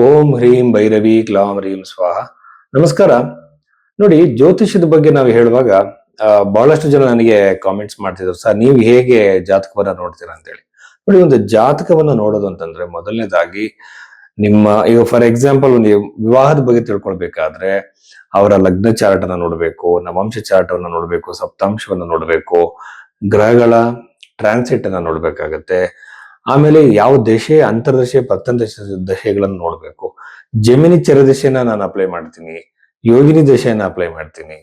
ಓಂ ಹ್ರೀಂ ಭೈರವಿ ಕ್ಲಾಂ ಹ್ರೀಂ ಸ್ವಾಹ. ನಮಸ್ಕಾರ. ನೋಡಿ, ಜ್ಯೋತಿಷ್ಯದ ಬಗ್ಗೆ ನಾವು ಹೇಳುವಾಗ ಬಹಳಷ್ಟು ಜನ ನನಗೆ ಕಾಮೆಂಟ್ಸ್ ಮಾಡ್ತಿದ್ರು, ಸರ್ ನೀವು ಹೇಗೆ ಜಾತಕವನ್ನ ನೋಡ್ತೀರಾ ಅಂತ ಹೇಳಿ. ನೋಡಿ, ಒಂದು ಜಾತಕವನ್ನ ನೋಡೋದು ಅಂತಂದ್ರೆ ಮೊದಲನೇದಾಗಿ ನಿಮ್ಮ ಈಗ ಫಾರ್ ಎಕ್ಸಾಂಪಲ್ ಒಂದು ವಿವಾಹದ ಬಗ್ಗೆ ತಿಳ್ಕೊಳ್ಬೇಕಾದ್ರೆ ಅವರ ಲಗ್ನ ಚಾರ್ಟ್ ಅನ್ನ ನೋಡ್ಬೇಕು, ನವಾಂಶ ಚಾರ್ಟ್ ಅನ್ನ ನೋಡ್ಬೇಕು, ಸಪ್ತಾಂಶವನ್ನ ನೋಡ್ಬೇಕು, ಗ್ರಹಗಳ ಟ್ರಾನ್ಸಿಟ್ ಅನ್ನ ನೋಡ್ಬೇಕಾಗತ್ತೆ. ಆಮೇಲೆ ಯಾವ ದಶೆ, ಅಂತರ್ದಶೆ, ಪ್ರತ್ಯಂತ ದಶೆಗಳನ್ನು ನೋಡ್ಬೇಕು. ಜಮಿನಿ ಚರದಶೆನ ನಾನು ಅಪ್ಲೈ ಮಾಡ್ತೀನಿ, ಯೋಗಿನಿ ದಶೆಯನ್ನ ಅಪ್ಲೈ ಮಾಡ್ತೀನಿ.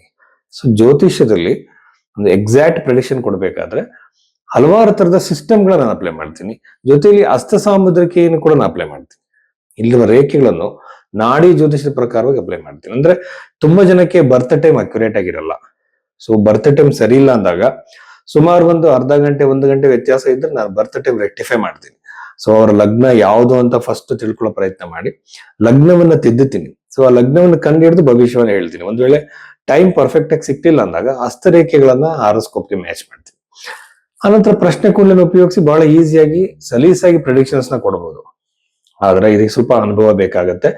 ಸೊ ಜ್ಯೋತಿಷ್ಯದಲ್ಲಿ ಒಂದು ಎಕ್ಸಾಕ್ಟ್ ಪ್ರೆಡಿಕ್ಷನ್ ಕೊಡ್ಬೇಕಾದ್ರೆ ಹಲವಾರು ತರದ ಸಿಸ್ಟಮ್ಗಳನ್ನ ನಾನು ಅಪ್ಲೈ ಮಾಡ್ತೀನಿ. ಜೊತೆಯಲ್ಲಿ ಹಸ್ತ ಸಾಮುದ್ರಿಕೆಯನ್ನು ಕೂಡ ನಾನು ಅಪ್ಲೈ ಮಾಡ್ತೀನಿ. ಇಲ್ಲಿರುವ ರೇಖೆಗಳನ್ನು ನಾಡಿ ಜ್ಯೋತಿಷದ ಪ್ರಕಾರವಾಗಿ ಅಪ್ಲೈ ಮಾಡ್ತೀನಿ. ಅಂದ್ರೆ ತುಂಬಾ ಜನಕ್ಕೆ ಬರ್ತ್ ಟೈಮ್ ಅಕ್ಯುರೇಟ್ ಆಗಿರಲ್ಲ. ಸೊ ಬರ್ತ್ ಟೈಮ್ ಸರಿ ಇಲ್ಲ ಅಂದಾಗ ಸುಮಾರು ಒಂದು ಅರ್ಧ ಗಂಟೆ 1 ಗಂಟೆ ವ್ಯತ್ಯಾಸ ಇದ್ರೆ ನಾನು ಬರ್ತ್ ಟೈಮ್ ರೆಕ್ಟಿಫೈ ಮಾಡ್ತೀನಿ. ಸೊ ಅವರ ಲಗ್ನ ಯಾವುದು ಅಂತ ಫಸ್ಟ್ ತಿಳ್ಕೊಳ್ಳೋ ಪ್ರಯತ್ನ ಮಾಡಿ ಲಗ್ನವನ್ನ ತಿದ್ದುತ್ತೀನಿ. ಸೊ ಆ ಲಗ್ನವನ್ನು ಕಂಡು ಹಿಡಿದು ಭವಿಷ್ಯವನ್ನ ಹೇಳ್ತೀನಿ. ಒಂದ್ ವೇಳೆ ಟೈಮ್ ಪರ್ಫೆಕ್ಟ್ ಆಗಿ ಸಿಕ್ತಿಲ್ಲ ಅಂದಾಗ ಹಸ್ತರೇಖೆಗಳನ್ನ ಹಾರೋಸ್ಕೋಪ್ಗೆ ಮ್ಯಾಚ್ ಮಾಡ್ತೀನಿ. ಆನಂತರ ಪ್ರಶ್ನೆ ಕೋಲನ್ನು ಉಪಯೋಗಿಸಿ ಬಹಳ ಈಸಿಯಾಗಿ ಸಲೀಸಾಗಿ ಪ್ರಿಡಿಕ್ಷನ್ಸ್ ನ ಕೊಡಬಹುದು. ಆದ್ರೆ ಇದಕ್ಕೆ ಸ್ವಲ್ಪ ಅನುಭವ ಬೇಕಾಗತ್ತೆ.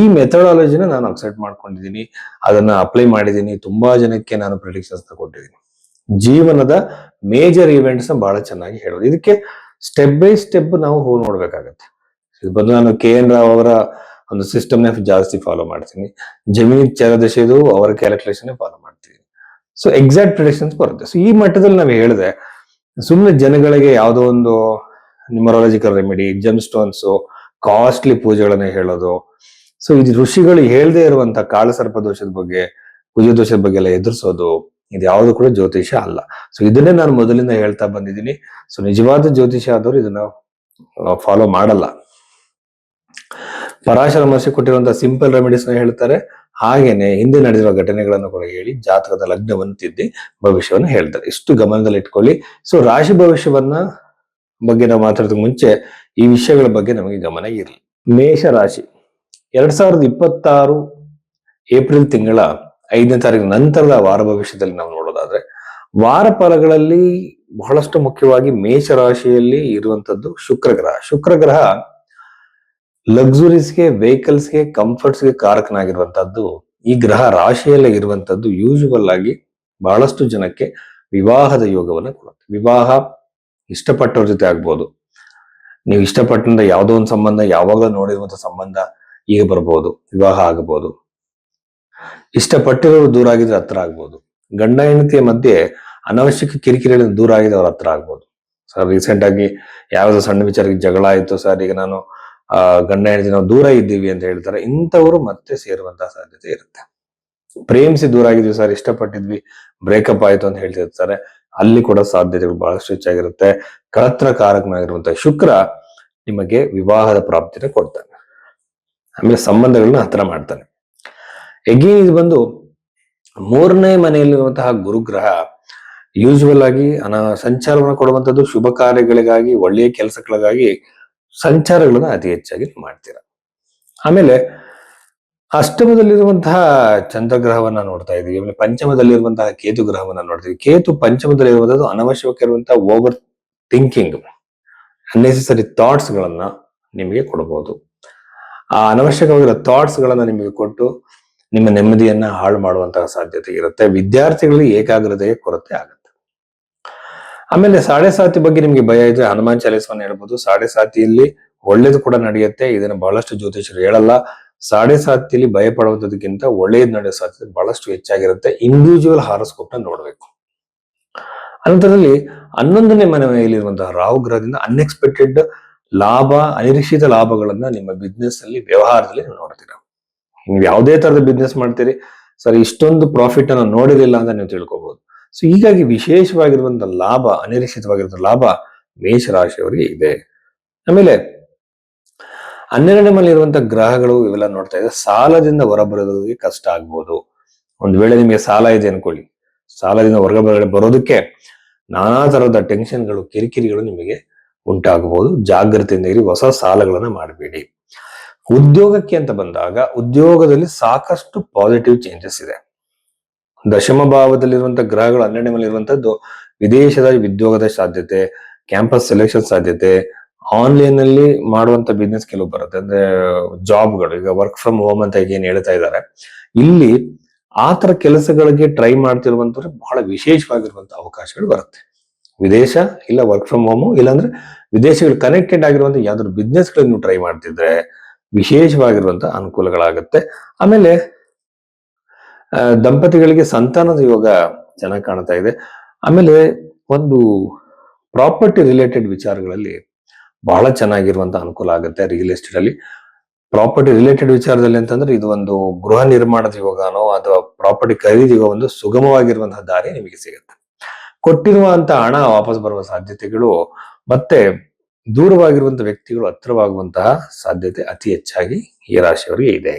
ಈ ಮೆಥಡಾಲಜಿನ ನಾನು ಅಕ್ಸೆಪ್ಟ್ ಮಾಡ್ಕೊಂಡಿದ್ದೀನಿ, ಅದನ್ನ ಅಪ್ಲೈ ಮಾಡಿದ್ದೀನಿ. ತುಂಬಾ ಜನಕ್ಕೆ ನಾನು ಪ್ರಿಡಿಕ್ಷನ್ಸ್ ನ ಕೊಟ್ಟಿದ್ದೀನಿ. ಜೀವನದ ಮೇಜರ್ ಇವೆಂಟ್ಸ್ ನ ಬಹಳ ಚೆನ್ನಾಗಿ ಹೇಳೋದು. ಇದಕ್ಕೆ ಸ್ಟೆಪ್ ಬೈ ಸ್ಟೆಪ್ ನಾವು ಹೋಗಿ ನೋಡ್ಬೇಕಾಗತ್ತೆ. ಇದು ಬಂದು ನಾನು KN ರಾವ್ ಅವರ ಒಂದು ಸಿಸ್ಟಮ್ ನ ಜಾಸ್ತಿ ಫಾಲೋ ಮಾಡ್ತೀನಿ. ಜಮೀನ್ ಚರದಶೆದು ಅವರ ಕ್ಯಾಲ್ಕುಲೇಷನ್ ಫಾಲೋ ಮಾಡ್ತೀನಿ. ಸೊ ಎಕ್ಸಾಕ್ಟ್ ಪ್ರಿಡಿಕ್ಷನ್ಸ್ ಬರುತ್ತೆ. ಸೊ ಈ ಮಟ್ಟದಲ್ಲಿ ನಾವು ಹೇಳಿದೆ ಸುಮ್ಮನೆ ಜನಗಳಿಗೆ ಯಾವುದೋ ಒಂದು ನ್ಯೂಮರಾಲಜಿಕಲ್ ರೆಮಿಡಿ, ಜೆಮ್ ಸ್ಟೋನ್ಸ್, ಕಾಸ್ಟ್ಲಿ ಪೂಜೆಗಳನ್ನ ಹೇಳೋದು. ಸೊ ಇದು ಋಷಿಗಳು ಹೇಳದೇ ಇರುವಂತ ಕಾಳಸರ್ಪ ದೋಷದ ಬಗ್ಗೆ, ಕುಜ ದೋಷದ ಬಗ್ಗೆ ಎಲ್ಲ ಎದುರಿಸೋದು, ಇದು ಯಾವುದು ಕೂಡ ಜ್ಯೋತಿಷ ಅಲ್ಲ. ಸೊ ಇದನ್ನೇ ನಾನು ಮೊದಲಿಂದ ಹೇಳ್ತಾ ಬಂದಿದ್ದೀನಿ. ಸೊ ನಿಜವಾದ ಜ್ಯೋತಿಷ ಆದವರು ಇದನ್ನ ಫಾಲೋ ಮಾಡಲ್ಲ. ಪರಾಶರ ಮಹರ್ಷಿ ಕೊಟ್ಟಿರುವಂತಹ ಸಿಂಪಲ್ ರೆಮಿಡೀಸ್ ನ ಹೇಳ್ತಾರೆ. ಹಾಗೇನೆ ಹಿಂದೆ ನಡೆದಿರುವ ಘಟನೆಗಳನ್ನು ಕೂಡ ಹೇಳಿ ಜಾತಕದ ಲಗ್ನವನ್ನು ತಿದ್ದಿ ಭವಿಷ್ಯವನ್ನು ಹೇಳ್ತಾರೆ. ಇಷ್ಟು ಗಮನದಲ್ಲಿ ಇಟ್ಕೊಳ್ಳಿ. ಸೊ ರಾಶಿ ಭವಿಷ್ಯವನ್ನ ಬಗ್ಗೆ ನಾವು ಮಾತಾಡೋದಕ್ಕೆ ಮುಂಚೆ ಈ ವಿಷಯಗಳ ಬಗ್ಗೆ ನಮಗೆ ಗಮನ ಇರಲಿ. ಮೇಷ ರಾಶಿ 2026 ಏಪ್ರಿಲ್ ತಿಂಗಳ 5ನೇ ತಾರೀಕು ನಂತರದ ವಾರ ಭವಿಷ್ಯದಲ್ಲಿ ನಾವು ನೋಡೋದಾದ್ರೆ ವಾರ ಫಲಗಳಲ್ಲಿ ಬಹಳಷ್ಟು ಮುಖ್ಯವಾಗಿ ಮೇಷ ರಾಶಿಯಲ್ಲಿ ಇರುವಂತದ್ದು ಶುಕ್ರ ಗ್ರಹ. ಶುಕ್ರ ಗ್ರಹ ಲಕ್ಸುರೀಸ್ಗೆ, ವೆಹಿಕಲ್ಸ್ಗೆ, ಕಂಫರ್ಟ್ಸ್ಗೆ ಕಾರಕನಾಗಿರುವಂತದ್ದು. ಈ ಗ್ರಹ ರಾಶಿಯಲ್ಲೇ ಇರುವಂತದ್ದು ಯೂಶುವಲ್ ಆಗಿ ಬಹಳಷ್ಟು ಜನಕ್ಕೆ ವಿವಾಹದ ಯೋಗವನ್ನು ಕೊಡುತ್ತೆ. ವಿವಾಹ ಇಷ್ಟಪಟ್ಟವ್ರ ಜೊತೆ ಆಗ್ಬೋದು, ನೀವು ಇಷ್ಟಪಟ್ಟಂತ ಯಾವುದೋ ಒಂದು ಸಂಬಂಧ, ಯಾವಾಗ ನೋಡಿರುವಂತ ಸಂಬಂಧ ಈಗ ಬರ್ಬೋದು, ವಿವಾಹ ಆಗಬಹುದು. ಇಷ್ಟಪಟ್ಟಿರೋರು ದೂರ ಆಗಿದ್ರೆ ಹತ್ರ ಆಗ್ಬೋದು. ಗಂಡ ಹೆಂಡತಿಯ ಮಧ್ಯೆ ಅನವಶ್ಯಕ ಕಿರಿಕಿರಿಗಳಿಂದ ದೂರ ಆಗಿದ್ರೆ ಅವ್ರ ಹತ್ರ ಆಗ್ಬೋದು. ಸರ್ ರೀಸೆಂಟ್ ಆಗಿ ಯಾವ್ದೋ ಸಣ್ಣ ವಿಚಾರಕ್ಕೆ ಜಗಳ ಆಯ್ತು ಸರ್, ಈಗ ನಾನು ಗಂಡ ಹೆಂಡತಿ ನಾವು ದೂರ ಇದ್ದೀವಿ ಅಂತ ಹೇಳ್ತಾರೆ. ಇಂಥವ್ರು ಮತ್ತೆ ಸೇರುವಂತಹ ಸಾಧ್ಯತೆ ಇರುತ್ತೆ. ಪ್ರೇಮಿಸಿ ದೂರ ಆಗಿದ್ವಿ ಸರ್, ಇಷ್ಟಪಟ್ಟಿದ್ವಿ, ಬ್ರೇಕಪ್ ಆಯ್ತು ಅಂತ ಹೇಳ್ತಿರ್ತಾರೆ. ಅಲ್ಲಿ ಕೂಡ ಸಾಧ್ಯತೆಗಳು ಬಹಳಷ್ಟು ಹೆಚ್ಚಾಗಿರುತ್ತೆ. ಕಳತ್ರ ಕಾರಕನಾಗಿರುವಂತಹ ಶುಕ್ರ ನಿಮಗೆ ವಿವಾಹದ ಪ್ರಾಪ್ತಿನ ಕೊಡ್ತಾನೆ. ಆಮೇಲೆ ಸಂಬಂಧಗಳನ್ನ ಹತ್ರ ಮಾಡ್ತಾನೆ. ಎಗೇನ್ ಇದು ಬಂದು 3ನೇ ಮನೆಯಲ್ಲಿರುವಂತಹ ಗುರುಗ್ರಹ ಯೂಶುವಲ್ ಆಗಿ ಸಂಚಾರವನ್ನು ಕೊಡುವಂತದ್ದು. ಶುಭ ಕಾರ್ಯಗಳಿಗಾಗಿ, ಒಳ್ಳೆಯ ಕೆಲಸಗಳಿಗಾಗಿ ಸಂಚಾರಗಳನ್ನ ಅತಿ ಹೆಚ್ಚಾಗಿ ಮಾಡ್ತೀರಾ. ಆಮೇಲೆ ಅಷ್ಟಮದಲ್ಲಿರುವಂತಹ ಚಂದ್ರಗ್ರಹವನ್ನ ನೋಡ್ತಾ ಇದೀವಿ. ಆಮೇಲೆ ಪಂಚಮದಲ್ಲಿರುವಂತಹ ಕೇತು ಗ್ರಹವನ್ನ ನೋಡ್ತೀವಿ. ಕೇತು ಪಂಚಮದಲ್ಲಿರುವಂತದ್ದು ಅನವಶ್ಯಕ ಇರುವಂತಹ ಓವರ್ ಥಿಂಕಿಂಗ್, ಅನ್ನೆಸೆಸರಿ ಥಾಟ್ಸ್ ಗಳನ್ನ ನಿಮಗೆ ಕೊಡಬಹುದು. ಆ ಅನವಶ್ಯಕವಾಗಿರೋ ಥಾಟ್ಸ್ ಗಳನ್ನ ನಿಮಗೆ ಕೊಟ್ಟು ನಿಮ್ಮ ನೆಮ್ಮದಿಯನ್ನ ಹಾಳು ಮಾಡುವಂತಹ ಸಾಧ್ಯತೆ ಇರುತ್ತೆ. ವಿದ್ಯಾರ್ಥಿಗಳಿಗೆ ಏಕಾಗ್ರತೆಯ ಕೊರತೆ ಆಗುತ್ತೆ. ಆಮೇಲೆ ಸಾಡೆ ಸಾತಿ ಬಗ್ಗೆ ನಿಮ್ಗೆ ಭಯ ಇದ್ರೆ ಹನುಮಾನ್ ಚಾಲೀಸವನ್ನ ಹೇಳ್ಬೋದು. ಸಾಡೆ ಸಾತಿಯಲ್ಲಿ ಒಳ್ಳೇದು ಕೂಡ ನಡೆಯುತ್ತೆ. ಇದನ್ನ ಬಹಳಷ್ಟು ಜ್ಯೋತಿಷರು ಹೇಳಲ್ಲ. ಸಾಡೆ ಸಾತಿಯಲ್ಲಿ ಭಯ ಪಡುವಂತದಕ್ಕಿಂತ ಒಳ್ಳೇದು ನಡೆಯೋ ಸಾಧ್ಯತೆ ಬಹಳಷ್ಟು ಹೆಚ್ಚಾಗಿರುತ್ತೆ. ಇಂಡಿವಿಜುವಲ್ ಹಾರೋಸ್ಕೋಪ್ ನ ನೋಡ್ಬೇಕು. ಅನಂತರದಲ್ಲಿ 11ನೇ ಮನೆಯಲ್ಲಿರುವಂತಹ ರಾಹು ಗ್ರಹದಿಂದ ಅನ್ಎಕ್ಸ್ಪೆಕ್ಟೆಡ್ ಲಾಭ, ಅನಿರೀಕ್ಷಿತ ಲಾಭಗಳನ್ನ ನಿಮ್ಮ ಬಿಸ್ನೆಸ್ ಅಲ್ಲಿ, ವ್ಯವಹಾರದಲ್ಲಿ ನೀವು ನೋಡ್ತೀರಾ. ನೀವು ಯಾವುದೇ ತರದ ಬಿಸ್ನೆಸ್ ಮಾಡ್ತೀರಿ, ಸರ್ ಇಷ್ಟೊಂದು ಪ್ರಾಫಿಟ್ ಅನ್ನು ನೋಡಿರಲಿಲ್ಲ ಅಂತ ನೀವು ತಿಳ್ಕೊಬಹುದು. ಸೊ ಹೀಗಾಗಿ ವಿಶೇಷವಾಗಿರುವಂತಹ ಲಾಭ, ಅನಿರೀಕ್ಷಿತವಾಗಿರುವಂತಹ ಲಾಭ ಮೇಷರಾಶಿಯವರಿಗೆ ಇದೆ. ಆಮೇಲೆ 12ನೇ ಮನೆಯಲ್ಲಿರುವಂತಹ ಗ್ರಹಗಳು ಇವೆಲ್ಲ ನೋಡ್ತಾ ಇದ್ರೆ ಸಾಲದಿಂದ ಹೊರಬರೋದಕ್ಕೆ ಕಷ್ಟ ಆಗ್ಬೋದು. ಒಂದ್ ವೇಳೆ ನಿಮಗೆ ಸಾಲ ಇದೆ ಅನ್ಕೊಳ್ಳಿ, ಸಾಲದಿಂದ ಹೊರಗಡೆ ಬರೋದಕ್ಕೆ ನಾನಾ ತರದ ಟೆನ್ಷನ್ಗಳು, ಕಿರಿಕಿರಿಗಳು ನಿಮಗೆ ಉಂಟಾಗಬಹುದು. ಜಾಗ್ರತೆಯಿಂದ ಇರಿ, ಹೊಸ ಸಾಲಗಳನ್ನ ಮಾಡಬೇಡಿ. ಉದ್ಯೋಗಕ್ಕೆ ಅಂತ ಬಂದಾಗ ಉದ್ಯೋಗದಲ್ಲಿ ಸಾಕಷ್ಟು ಪಾಸಿಟಿವ್ ಚೇಂಜಸ್ ಇದೆ. ದಶಮ ಭಾವದಲ್ಲಿರುವಂತಹ ಗ್ರಹಗಳು 12ನೇ ಮನೆಯಲ್ಲಿರುವಂತದ್ದು ವಿದೇಶದ ಉದ್ಯೋಗದ ಸಾಧ್ಯತೆ, ಕ್ಯಾಂಪಸ್ ಸೆಲೆಕ್ಷನ್ ಸಾಧ್ಯತೆ, ಆನ್ಲೈನ್ ಅಲ್ಲಿ ಮಾಡುವಂತ ಬಿಸ್ನೆಸ್ ಕೆಲವು ಬರುತ್ತೆ, ಅಂದ್ರೆ ಜಾಬ್ಗಳು, ಈಗ ವರ್ಕ್ ಫ್ರಮ್ ಹೋಮ್ ಅಂತ ಏನ್ ಹೇಳ್ತಾ ಇದ್ದಾರೆ, ಇಲ್ಲಿ ಆತರ ಕೆಲಸಗಳಿಗೆ ಟ್ರೈ ಮಾಡ್ತಿರುವಂತವ್ರೆ ಬಹಳ ವಿಶೇಷವಾಗಿರುವಂತ ಅವಕಾಶಗಳು ಬರುತ್ತೆ. ವಿದೇಶ ಇಲ್ಲ ವರ್ಕ್ ಫ್ರಮ್ ಹೋಮು, ಇಲ್ಲಾಂದ್ರೆ ವಿದೇಶಗಳು ಕನೆಕ್ಟೆಡ್ ಆಗಿರುವಂತ ಯಾವ್ದಾದ್ರು ಬಿಸ್ನೆಸ್ ಗಳು ನೀವು ಟ್ರೈ ಮಾಡ್ತಿದ್ರೆ ವಿಶೇಷವಾಗಿರುವಂತ ಅನುಕೂಲಗಳಾಗುತ್ತೆ. ಆಮೇಲೆ ದಂಪತಿಗಳಿಗೆ ಸಂತಾನದ ಯೋಗ ಚೆನ್ನಾಗಿ ಕಾಣ್ತಾ ಇದೆ. ಆಮೇಲೆ ಒಂದು ಪ್ರಾಪರ್ಟಿ ರಿಲೇಟೆಡ್ ವಿಚಾರಗಳಲ್ಲಿ ಬಹಳ ಚೆನ್ನಾಗಿರುವಂತ ಅನುಕೂಲ ಆಗುತ್ತೆ. ರಿಯಲ್ ಎಸ್ಟೇಟ್ ಅಲ್ಲಿ ಪ್ರಾಪರ್ಟಿ ರಿಲೇಟೆಡ್ ವಿಚಾರದಲ್ಲಿ ಅಂತಂದ್ರೆ ಇದು ಒಂದು ಗೃಹ ನಿರ್ಮಾಣದ ಯೋಗನೋ ಅಥವಾ ಪ್ರಾಪರ್ಟಿ ಖರೀದಿಗೋ ಒಂದು ಸುಗಮವಾಗಿರುವಂತಹ ದಾರಿ ನಿಮಗೆ ಸಿಗುತ್ತೆ. ಕೊಟ್ಟಿರುವಂತಹ ಹಣ ವಾಪಸ್ ಬರುವ ಸಾಧ್ಯತೆಗಳು ಮತ್ತೆ ದೂರವಾಗಿರುವಂತಹ ವ್ಯಕ್ತಿಗಳು ಹತ್ರವಾಗುವಂತಹ ಸಾಧ್ಯತೆ ಅತಿ ಹೆಚ್ಚಾಗಿ ಈ ರಾಶಿಯವರಿಗೆ ಇದೆ.